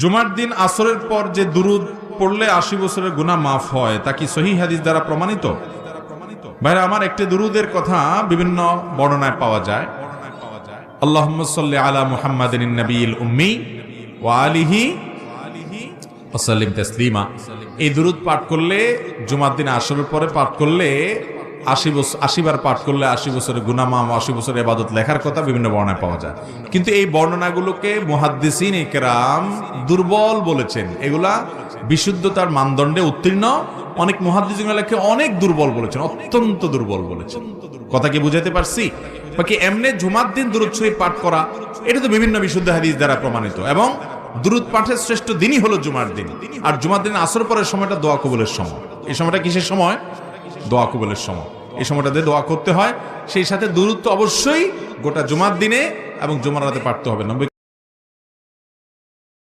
জুমার দিন আসরের পর যে দুরুদ পড়লে ৮০ বছরের গুনাহ মাফ হয় তা কি সহিহ হাদিস দ্বারা প্রমাণিত? ভাইরা আমার, একটি দুরুদের কথা বিভিন্ন বর্ণনায় পাওয়া যায়। আল্লাহুম্মা সাল্লি আলা মুহাম্মাদিন নবিয়িল উম্মি ওয়া আলিহি ওয়া সাল্লিম তাসলিমা। এই দুরুদ পাঠ করলে জুমার দিন আসরের পরে পাঠ করলে ৮০ বার পাঠ করলে ৮০ বছরের গুনাহ মাফ, ৮০ বছরের ইবাদত লেখার কথা বিভিন্ন বর্ণনায় পাওয়া যায়। কিন্তু এই বর্ণনাগুলোকে মুহাদ্দিসিন ইকরাম দুর্বল বলেছেন। এগুলা বিশুদ্ধতার মানদণ্ডে উত্তীর্ণ। অনেক মুহাদ্দিসিনকে অনেক দুর্বল বলেছেন, অত্যন্ত দুর্বল বলেছেন। কথা কি বুঝাতে পারছি? বাকি এমনি জুমার দিন দুরূদ শরীফ পাঠ করা, এটা তো বিভিন্ন বিশুদ্ধ হাদিস দ্বারা প্রমাণিত। এবং দুরূদ পাঠের শ্রেষ্ঠ দিনই হলো জুমার দিন। আর জুমার দিন আসর পরের সময়টা দোয়া কবুলের সময়। এই সময়টা কিসের সময়? দোয়া কবুলের সময়। এই সময়টাতে দোয়া করতে হয়। সেই সাথে দুরূদ তো অবশ্যই গোটা জুমার দিনে এবং জুমার রাতে পাঠতে হবে।